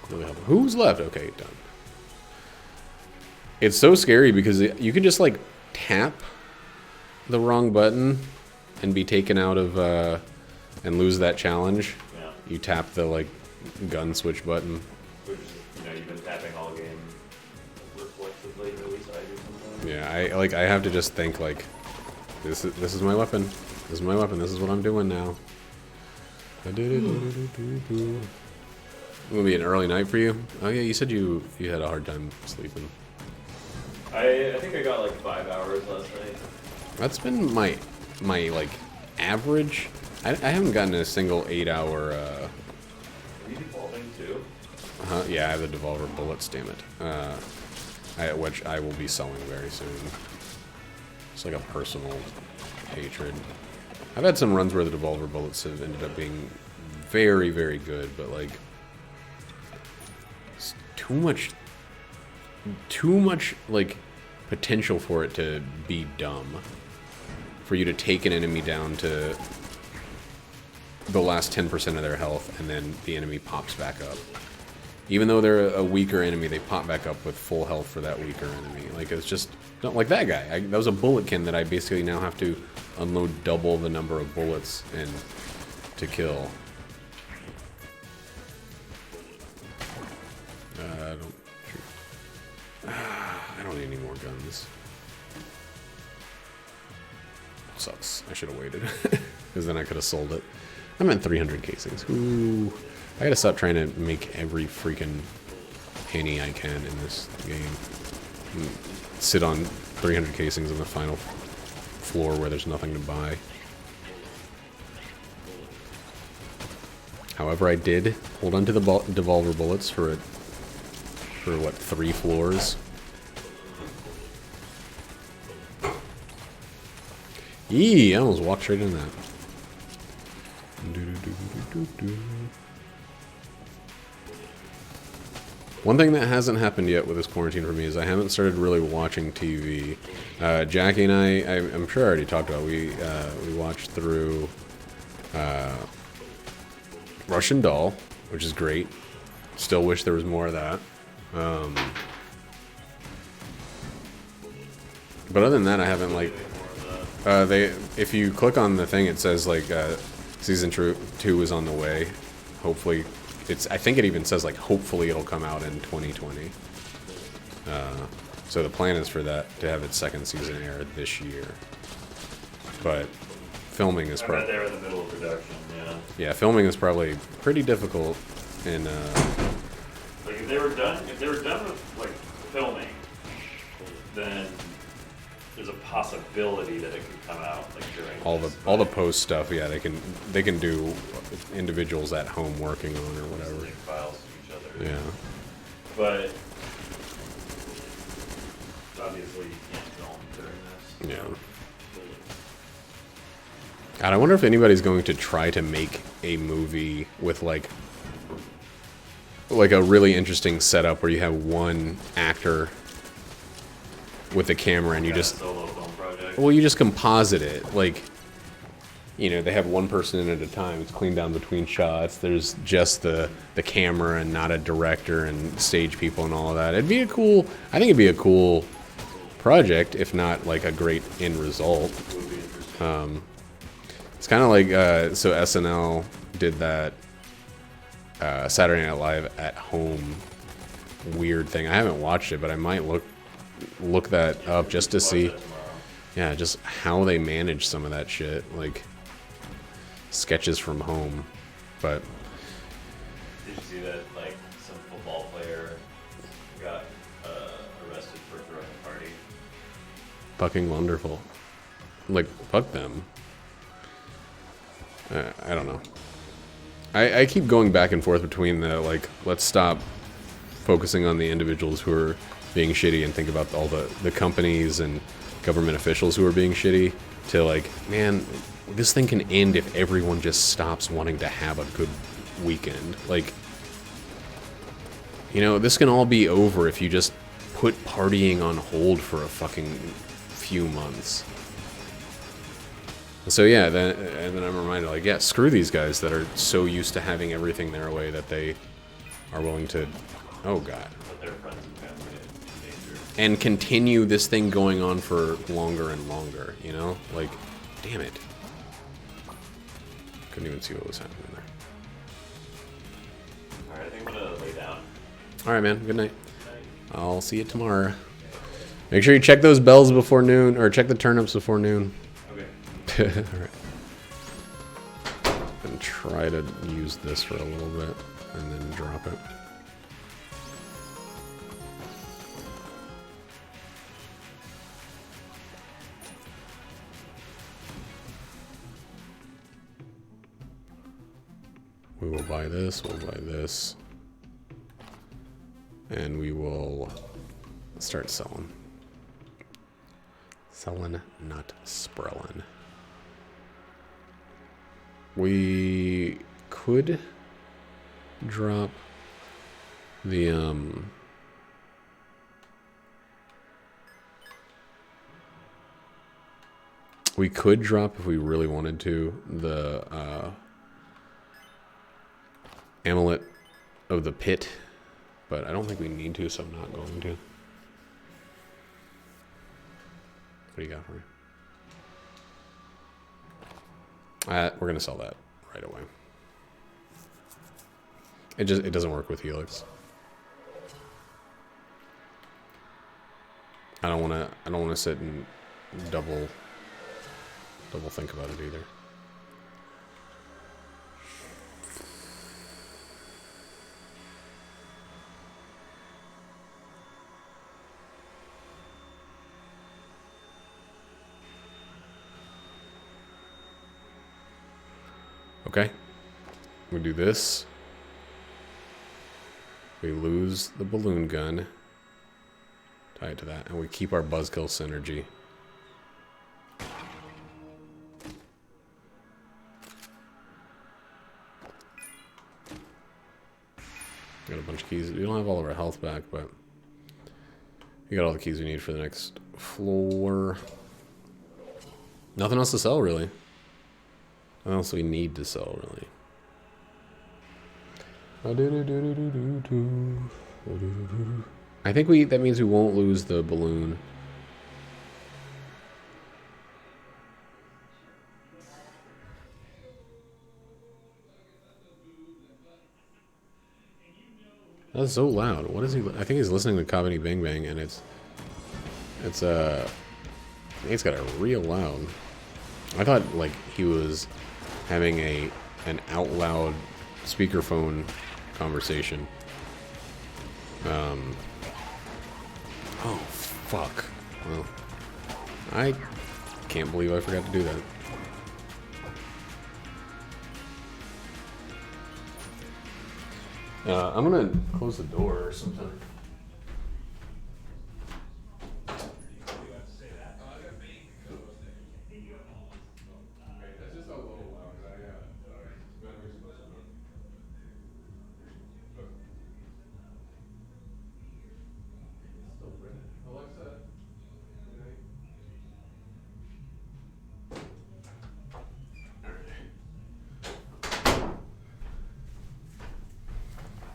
really helped. Who's left? Okay, done. It's so scary because you can just like tap the wrong button and be taken out of and lose that challenge. Yeah. You tap the like gun switch button. Which is, you know, you've been tapping all game reflexively, at least I do sometimes. Yeah, I have to just think like this is my weapon. This is my weapon. This is what I'm doing now. It will be an early night for you. Oh yeah, you said you had a hard time sleeping. I think I got like 5 hours last night. That's been my like average. I haven't gotten a single 8-hour. Are you devolving too? Yeah, I have the Devolver bullets. Damn it. Which I will be selling very soon. It's like a personal hatred. I've had some runs where the Devolver bullets have ended up being very, very good, but like it's too much like potential for it to be dumb. For you to take an enemy down to the last 10% of their health, and then the enemy pops back up. Even though they're a weaker enemy, they pop back up with full health for that weaker enemy. Like, it's just not like that guy. That was a bulletkin that I basically now have to unload double the number of bullets and to kill. I don't need any more guns. Sucks. I should have waited, because then I could have sold it. I'm at 300 casings. Ooh. I gotta stop trying to make every freaking penny I can in this game. And sit on 300 casings on the final floor where there's nothing to buy. However, I did hold on to the devolver bullets for what, 3 floors? Eee, I almost walked straight into that. One thing that hasn't happened yet with this quarantine for me is I haven't started really watching TV. Jackie and I'm sure I already talked about, we watched through Russian Doll, which is great. Still wish there was more of that. But other than that, I haven't, like, if you click on the thing, it says, like, season 2 is on the way. Hopefully, I think it even says, like, hopefully it'll come out in 2020. So the plan is for that to have its second season air this year. But filming is probably... they're in the middle of production, yeah. Yeah, filming is probably pretty difficult in... Like, if they were done with, like, filming, then there's a possibility that it could come out, like, during all the post stuff. Yeah, they can do individuals at home working on or whatever. Link files to each other. Yeah. But obviously you can't film during this. Yeah. God, I wonder if anybody's going to try to make a movie with like a really interesting setup where you have one actor with the camera and you just solo film project. well, you just composite it. Like, you know, they have one person in at a time. It's cleaned down between shots. There's just the camera and not a director and stage people and all of that. I think it'd be a cool project, if not like a great end result. It's kind of like, so SNL did that Saturday Night Live at home weird thing. I haven't watched it, but I might look that up just to see, yeah, just how they manage some of that shit, like sketches from home. But did you see that, like, some football player got arrested for throwing a party? fucking wonderful. Like, fuck them. I don't know. I keep going back and forth between the, like, let's stop focusing on the individuals who are being shitty and think about all the companies and government officials who are being shitty, to, like, man, this thing can end if everyone just stops wanting to have a good weekend. Like, you know, this can all be over if you just put partying on hold for a fucking few months. So yeah, and then I'm reminded, like, yeah, screw these guys that are so used to having everything their way that they are willing to, oh god, Put their friends and family in danger. and continue this thing going on for longer and longer, you know? Like, damn it. Couldn't even see what was happening there. Alright, I think I'm gonna lay down. Alright, man, good night. I'll see you tomorrow. Make sure you check those bells before noon, or check the turnips before noon. Okay. Alright. And try to use this for a little bit, and then drop it. We will buy this, we'll buy this. And we will start selling. Selling, not sprelling. We could drop the we could drop, if we really wanted to, the Amulet of the Pit, but I don't think we need to, so I'm not going to. What do you got for me? We're gonna sell that right away. It doesn't work with Helix. I don't wanna sit and double think about it either. Okay, we do this. We lose the balloon gun. Tie it to that, and we keep our buzzkill synergy. Got a bunch of keys. We don't have all of our health back, but we got all the keys we need for the next floor. Nothing else to sell, really. What else do we need to sell, really? I think that means we won't lose the balloon. That's so loud. What is he? I think he's listening to Kabini Bang Bang, and it's got a real loud. I thought like he was having an out loud speakerphone conversation. Oh fuck. Well, I can't believe I forgot to do that. I'm gonna close the door or something.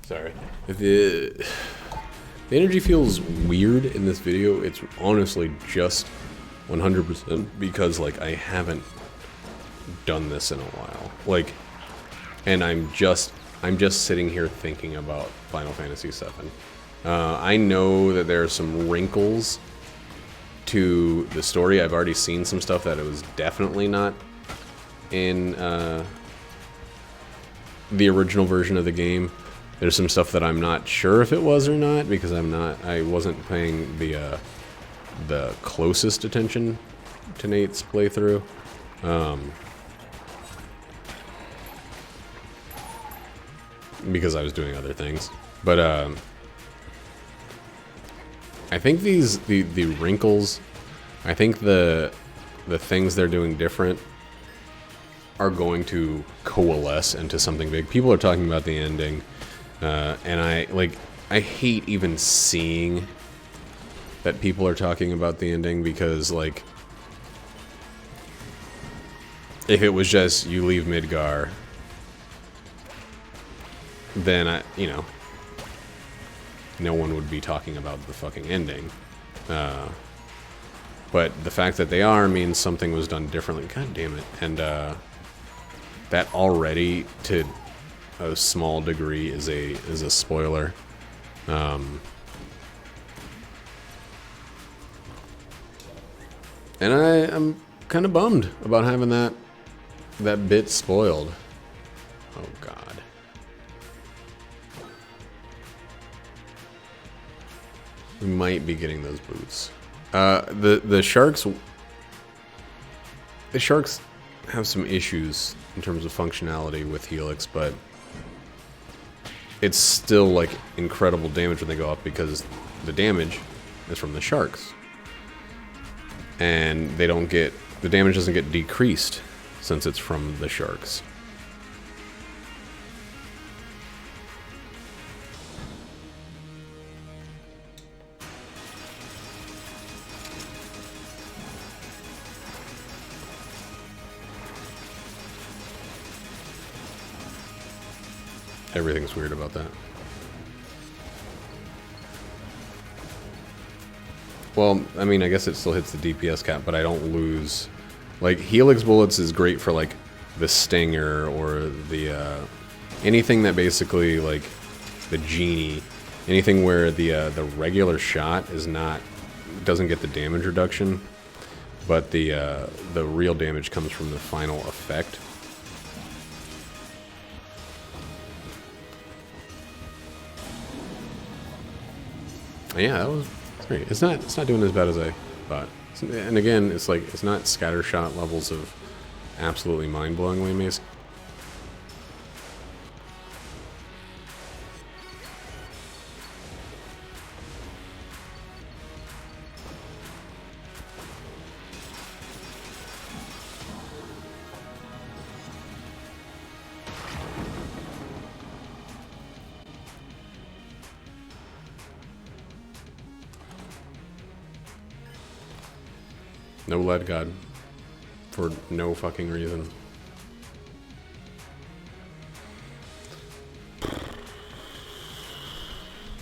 Sorry. The energy feels weird in this video. It's honestly just 100% because like I haven't done this in a while. Like, and I'm just sitting here thinking about Final Fantasy VII. I know that there are some wrinkles to the story. I've already seen some stuff that it was definitely not in the original version of the game. There's some stuff that I'm not sure if it was or not because I wasn't paying the closest attention to Nate's playthrough. Because I was doing other things. But I think the wrinkles, I think the things they're doing different are going to coalesce into something big. People are talking about the ending. And I hate even seeing that people are talking about the ending because, like, if it was just you leave Midgar, then no one would be talking about the fucking ending. But the fact that they are means something was done differently. God damn it. And that already, to a small degree, is a spoiler. And I'm kind of bummed about having that bit spoiled. Oh god. We might be getting those boots. The sharks have some issues in terms of functionality with Helix, but it's still like incredible damage when they go up because the damage is from the sharks. And the damage doesn't get decreased since it's from the sharks. Everything's weird about that. Well, I mean, I guess it still hits the DPS cap, but I don't lose. Like, Helix bullets is great for, like, the Stinger or the, anything that basically, like, the Genie, anything where the regular shot is not, doesn't get the damage reduction, but the real damage comes from the final effect. Yeah, that was great. It's not doing as bad as I thought. And again, it's like, it's not scattershot levels of absolutely mind-blowingly amazing. No lead god. For no fucking reason.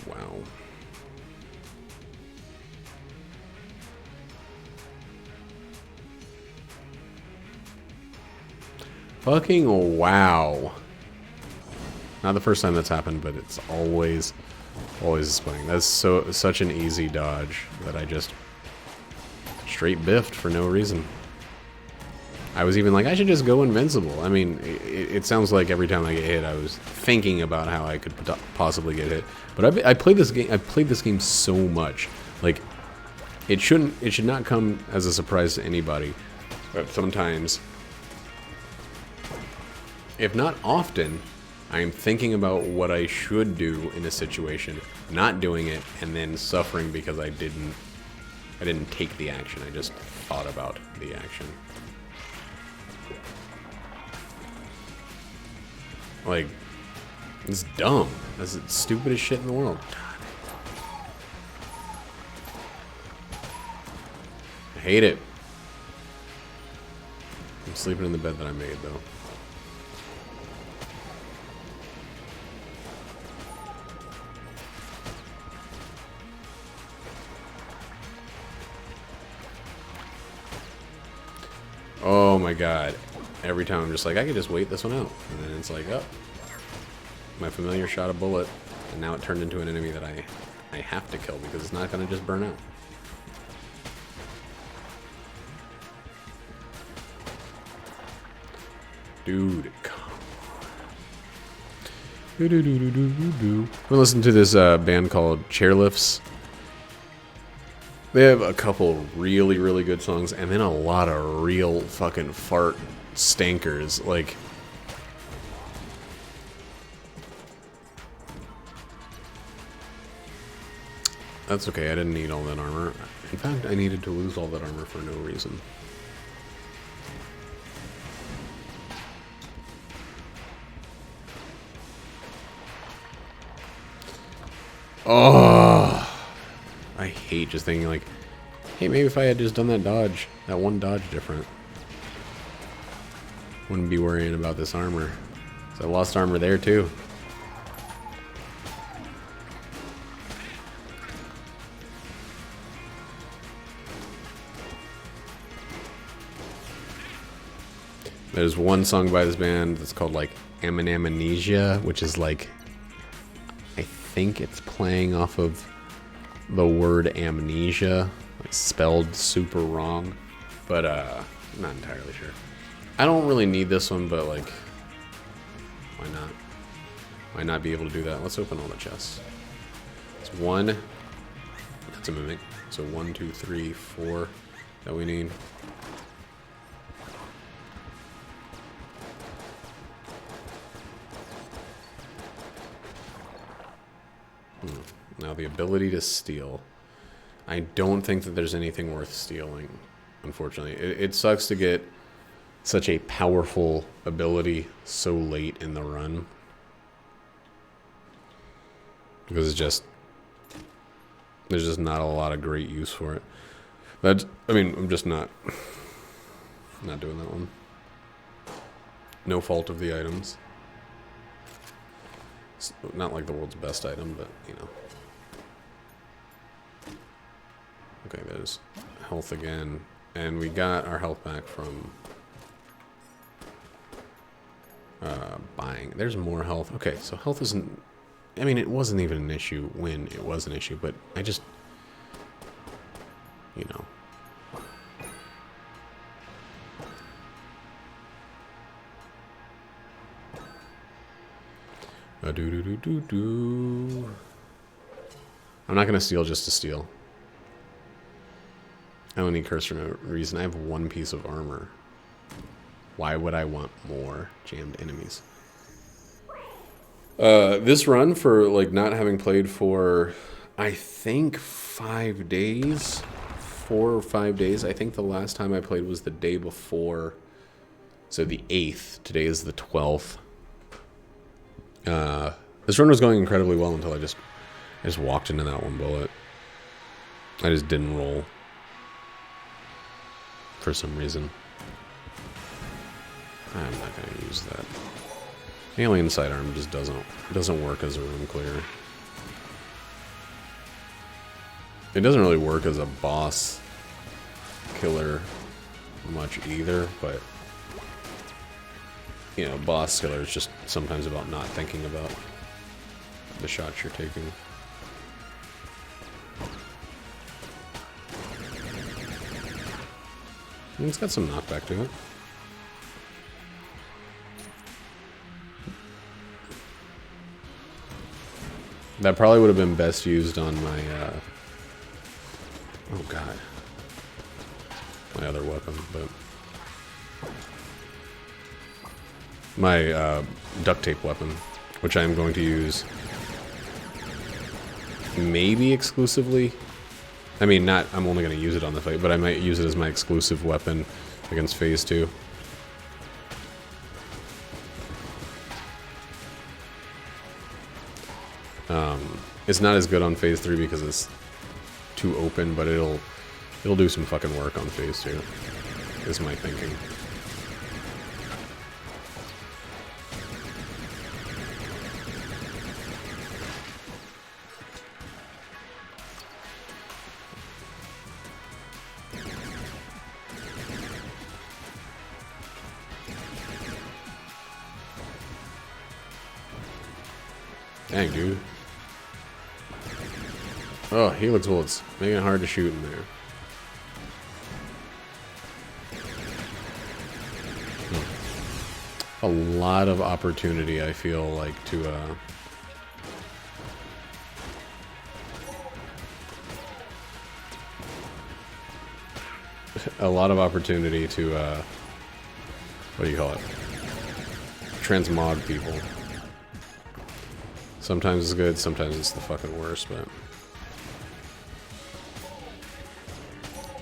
Wow. Fucking wow. Not the first time that's happened, but it's always displaying. That's such an easy dodge that I just straight biffed for no reason. I was even like, I should just go invincible. I mean, it sounds like every time I get hit, I was thinking about how I could possibly get hit. But I played this game. I played this game so much. Like, it should not come as a surprise to anybody. But sometimes, if not often, I am thinking about what I should do in a situation, not doing it, and then suffering because I didn't take the action. I just thought about the action. Like, it's dumb. That's the stupidest shit in the world. I hate it. I'm sleeping in the bed that I made, though. Oh my god. Every time I'm just like, I could just wait this one out. And then it's like, oh, my familiar shot a bullet. And now it turned into an enemy that I have to kill because it's not going to just burn out. Dude, come on. We're listening to this band called Chairlifts. They have a couple really, really good songs, and then a lot of real fucking fart stankers. Like, that's okay, I didn't need all that armor. In fact, I needed to lose all that armor for no reason. Oh, I hate just thinking like, hey, maybe if I had just done that dodge, that one dodge different, wouldn't be worrying about this armor. So I lost armor there too. There's one song by this band that's called like Amnesia, which is like, I think it's playing off of the word amnesia, like spelled super wrong, but I'm not entirely sure. I don't really need this one, but like, why not? Why not be able to do that? Let's open all the chests. It's one. That's a mimic. So 1, 2, 3, 4 that we need. Now the ability to steal. I don't think that there's anything worth stealing, unfortunately. It sucks to get such a powerful ability so late in the run. Because it's just, there's just not a lot of great use for it. But, I mean, I'm just not doing that one. No fault of the items. It's not like the world's best item, but, you know. Okay, there's health again. And we got our health back from buying. There's more health. Okay, so health isn't... I mean, it wasn't even an issue when it was an issue, but I just... You know. Do-do-do-do-do. I'm not going to steal just to steal. I don't need curse for no reason. I have one piece of armor. Why would I want more jammed enemies? This run, for like not having played for, I think 5 days, 4 or 5 days. I think the last time I played was the day before. So the 8th. Today is the 12th. This run was going incredibly well until I just walked into that one bullet. I just didn't roll. For some reason. I'm not going to use that. Alien sidearm just doesn't work as a room clear. It doesn't really work as a boss killer much either, but you know, boss killer is just sometimes about not thinking about the shots you're taking. And it's got some knockback to it. That probably would have been best used on my, oh god, my other weapon, but my duct tape weapon, which I'm going to use maybe exclusively. I mean, not, I'm only going to use it on the fight, but I might use it as my exclusive weapon against Phase 2. It's not as good on Phase 3 because it's too open, but it'll do some fucking work on Phase 2, is my thinking. Dang, dude. Oh, helix bullets. Making it hard to shoot in there. A lot of opportunity, I feel like, to, a lot of opportunity to, what do you call it? Transmog people. Sometimes it's good, sometimes it's the fucking worst, but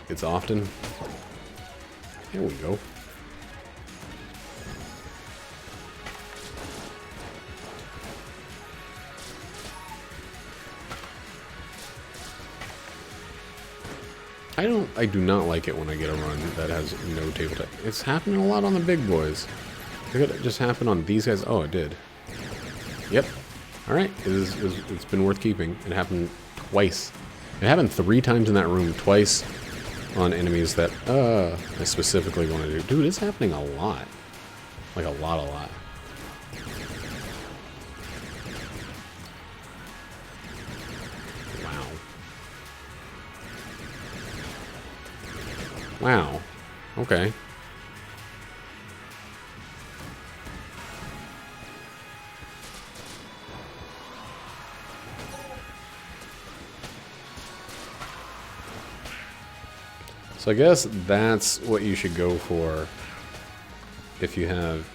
it's often. Here we go. I do not like it when I get a run that has no tabletop. It's happening a lot on the big boys. Could it just happen on these guys? Oh, it did. Yep. Alright, it's been worth keeping. It happened twice. It happened 3 times in that room, twice on enemies that I specifically want to do. Dude, it's happening a lot. Like a lot. Wow. Okay. So I guess that's what you should go for if you have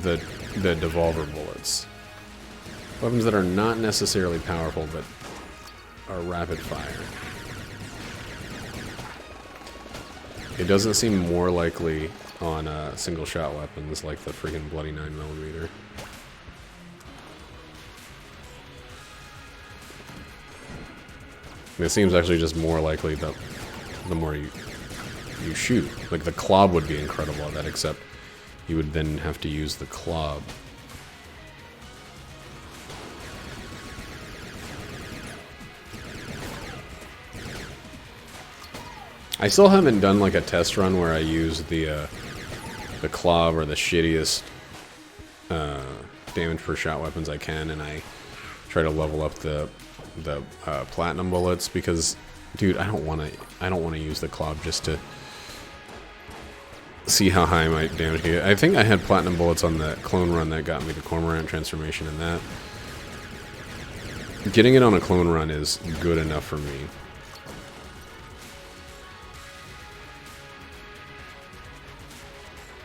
the devolver bullets. Weapons that are not necessarily powerful, but are rapid fire. It doesn't seem more likely on single shot weapons like the freaking bloody 9mm. It seems actually just more likely the more you shoot. Like the club would be incredible at that, except you would then have to use the club. I still haven't done like a test run where I use the club or the shittiest damage per shot weapons I can, and I try to level up the platinum bullets, because, dude, I don't want to use the club just to see how high my damage can get. I think I had platinum bullets on the clone run that got me the cormorant transformation, and that getting it on a clone run is good enough for me.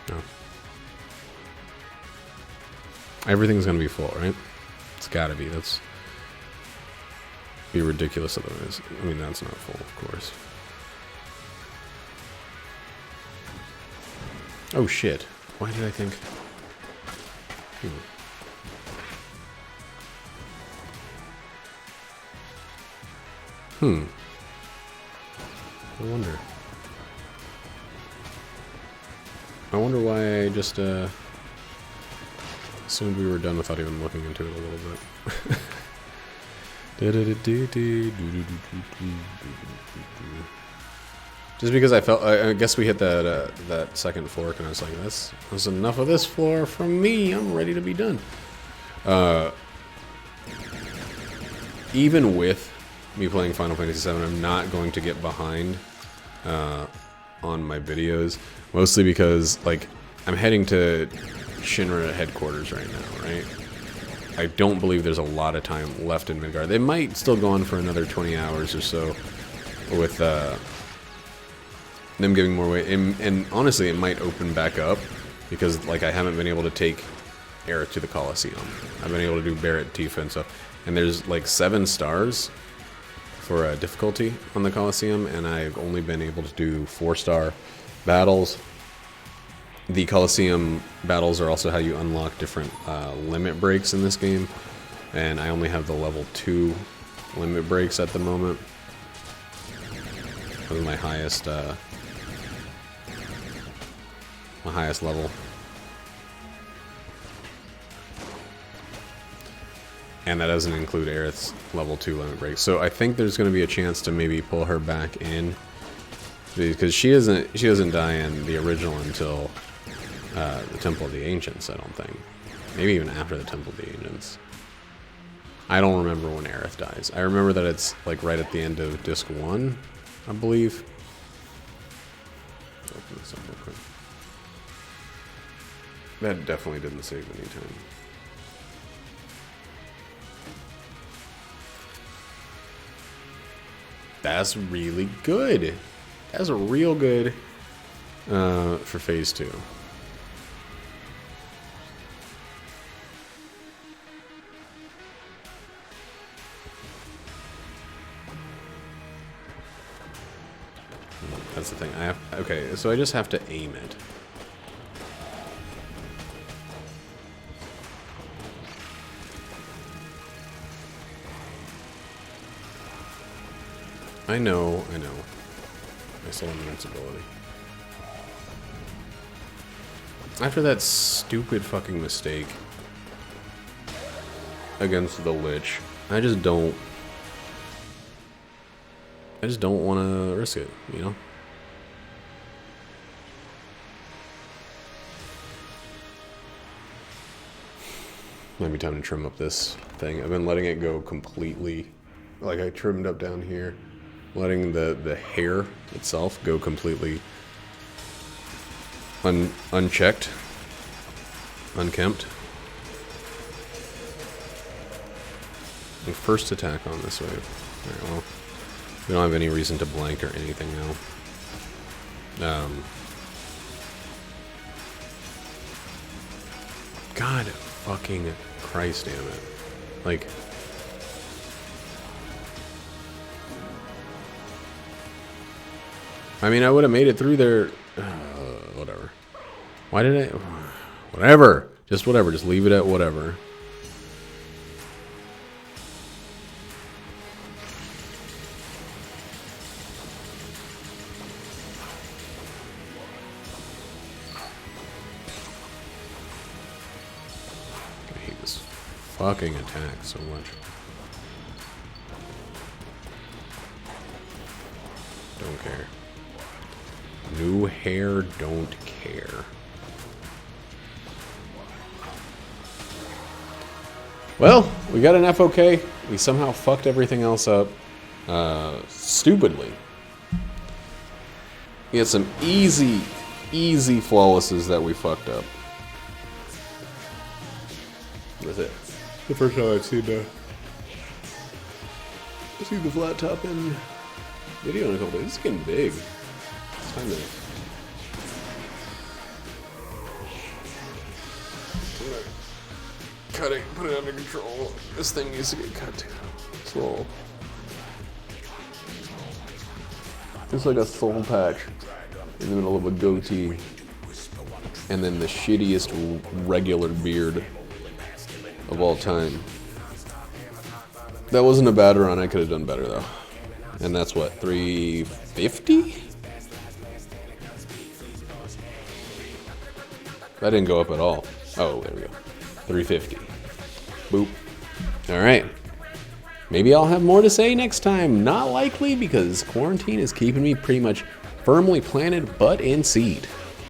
No. Everything's gonna be full, right? It's gotta be. That's be ridiculous otherwise. I mean, that's not full, of course. Oh shit. Why did I think... I wonder why I just assumed we were done without even looking into it a little bit. Just because I felt, I guess we hit that second fork, and I was like, that's enough of this floor from me. I'm ready to be done. Even with me playing Final Fantasy VII, I'm not going to get behind on my videos, mostly because, like, I'm heading to Shinra headquarters right now, right? I don't believe there's a lot of time left in Midgard. They might still go on for another 20 hours or so with them giving more weight, and honestly, it might open back up because, like, I haven't been able to take Aerith to the Colosseum. I've been able to do Barret, Tifa, and stuff, and there's like 7 stars for difficulty on the Colosseum, and I've only been able to do 4-star battles. The Colosseum battles are also how you unlock different limit breaks in this game, and I only have the level 2 limit breaks at the moment. That was my highest level. And that doesn't include Aerith's level 2 limit break. So I think there's going to be a chance to maybe pull her back in, because she doesn't die in the original until the Temple of the Ancients, I don't think. Maybe even after the Temple of the Ancients. I don't remember when Aerith dies. I remember that it's like right at the end of Disc 1, I believe. Open this up real quick. That definitely didn't save any time. That's really good. That's real good for Phase 2. That's the thing. Okay, so I just have to aim it. I know. I still have invincibility. After that stupid fucking mistake against the Lich, I just don't want to risk it, you know? Might be time to trim up this thing. I've been letting it go completely. Like, I trimmed up down here. Letting the hair itself go completely unchecked, unkempt. And first attack on this wave. Alright, well, we don't have any reason to blank or anything now. God fucking Christ damn it. Like... I mean, I would have made it through there. Whatever. Why did I... Whatever. Just whatever. Just leave it at whatever. fucking attack so much. Don't care. New hair, don't care. Well, we got an FOK. We somehow fucked everything else up. Stupidly. We had some easy flawlesses that we fucked up. That's it. The first time I've seen the flat top in video in a couple days. It's getting big. It's time to cut it, put it under control. This thing needs to get cut too. It's a little. It's like a soul patch in the middle of a goatee. And then the shittiest regular beard of all time. That wasn't a bad run. I could have done better though. And that's what, 350? That didn't go up at all. Oh, there we go. 350. Boop. All right. Maybe I'll have more to say next time. Not likely, because quarantine is keeping me pretty much firmly planted, butt in seed.